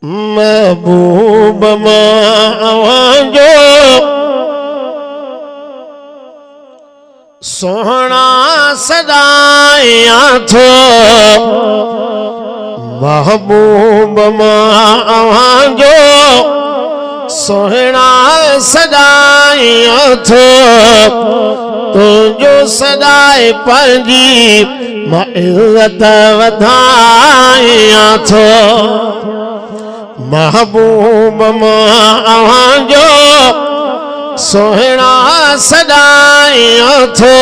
महबूब मावजो सोहना सदाया थो महबूब मावजो सोहना सदाया थो तुझो सदाए पंजी मां इज्जत वधाया थो महबूब मावजो सोहना सदाया थो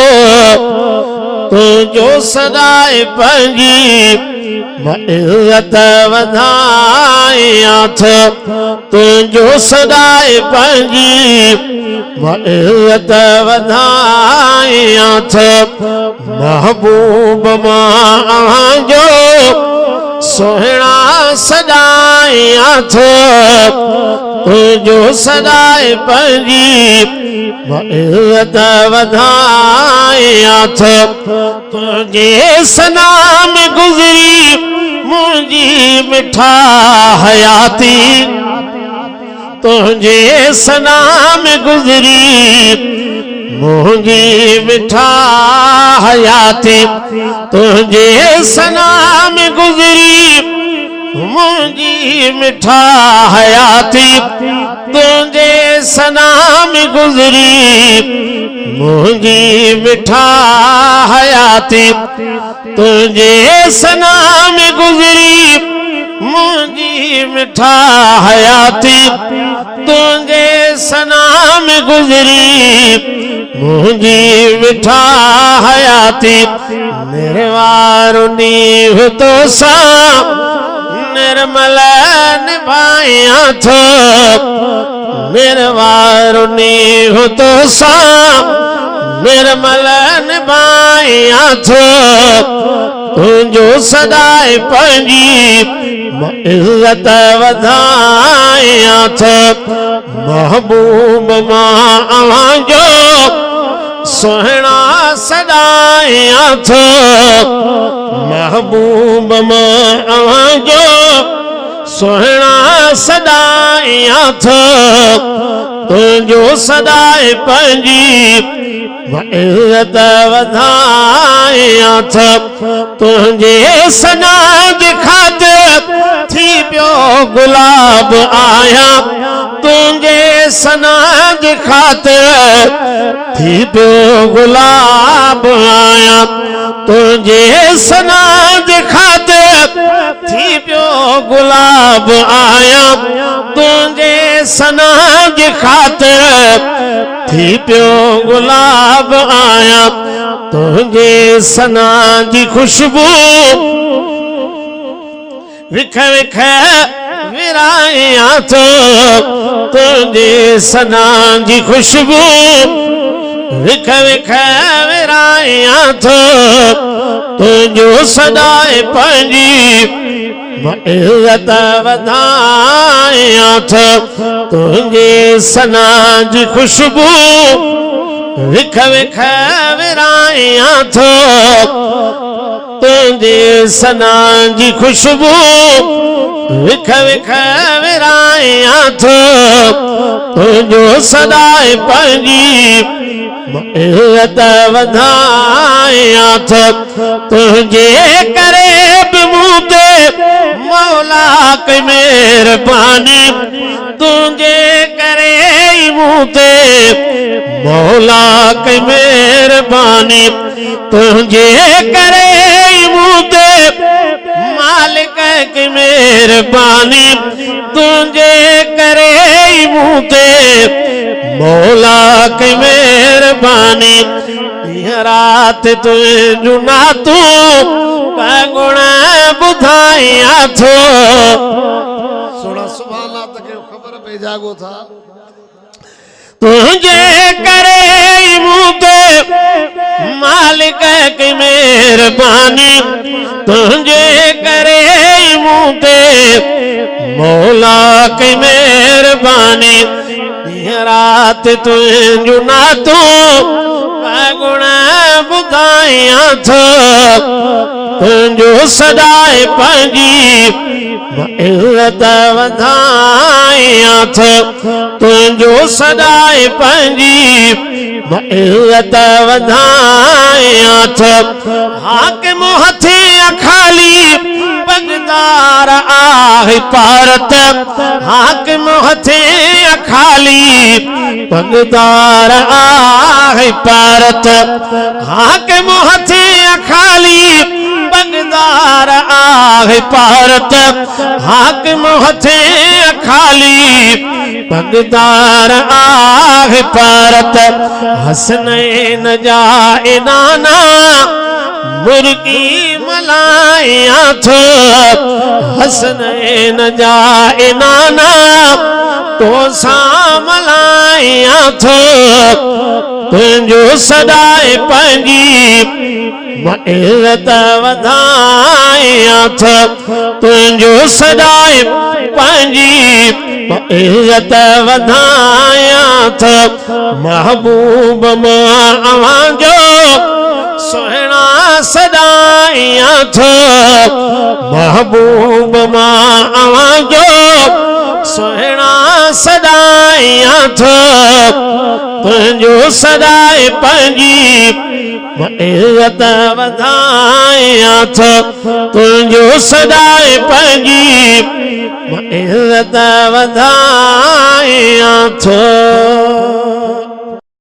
तुझो सदाए पंजी मां इज्जत वधाया थो तुझो सदाए पंजी मां इज्जत वधाया थो महबूब मावजो सोहना सदाया थो तुझो सदाए पंजी मां इज्जत वधाया थो तुझे सनाम गुज़री मुंहिंजी मिठा हयाती तुझे सनाम गुज़री मुंहिंजी मिठा हयाती तुझे सनाम गुज़री मुंहिंजी मिठा हयाती तुझे सनाम गुज़री मुंहिंजी मिठा हयाती तुझे सनाम गुज़री मुंहिंजी मिठा हयाती तुझे सनाम गुज़री मुंहिंजी मिठा हयाती निर्वार नीव तो सा निर्मल निभाया थो निर्वार नीव तो सा निर्मल निभाया थो तुझो सदाए पंजी मां इज्जत वधाया थो महबूब मावजो सोहना सदाया थो महबूब मावजो सोहना सदाया थो तुझो सदाए पंजी मां इज्जत वधाया थो तुझे सना जी ख़ातिर थी पियो गुलाब आया तुझे सना जी ख़ातिर थी पियो गुलाब आया तुझे सना जी ख़ातिर थी पियो गुलाब आया तुझे सना जी ख़ातिर थी पियो गुलाब आया तुझे सना जी खुशबू विख विख विराया थो तुझे सना जी खुशबू विख विख विराया थो तुझो सदाए पंजी मां इज्जत वधाया थो तुझे सना जी खुशबू विख विख विराया थो तुझे सना जी खुशबू विख विख विराया थो तुझो सदाए पंजी मां इज्जत वधाया थो तुझे करे बि मूं ते मौला कई मेहरबानी तुझे करे मूं ते मौला कई मेहरबानी तुझे करे मूं ते मालिक की मेहरबानी तुझे करे मूं ते मौला की मेहरबानी रात तुझो नातू गुण ॿुधाया थो सोना सुभाना तक ख़बर पई जागो था तुझे करे मूं ते मालिक की मेहरबानी तुझे करे मूं ते मौला की मेहरबानी रात तुझो नातू गुण ॿुधाया थो तुझो सदाए पंहिंजी इज़्ज़त वधायां थो तुंहिंजो सदाए पंहिंजी इज़्ज़त वधायां थो हाकिम हथे खाली पगदार आहे पारत हाकिम हथे खाली पगदार आहे पारत हाकिम हथे खाली पगदार आहे पारत हाकिम हथे खाली पगदार आहे पारत हसनैन जा इनाना मुर्गी मलाया थो हसनैन जा इनाना तो सा मलाया थो तुंहिंजो सदाए पंहिंजी इज़्ज़त वधायां थो तुंहिंजो सदाए पंहिंजी इज़्ज़त वधायां थो महबूब मां अवांजो सुहिणा सदायां थो महबूब मां अवांजो सुहिणा सदायां थो तुंहिंजो सदाए पंहिंजी इज़्ज़त वधायां थो तुंहिंजो सदाए पंहिंजी इज़्ज़त वधायां थो।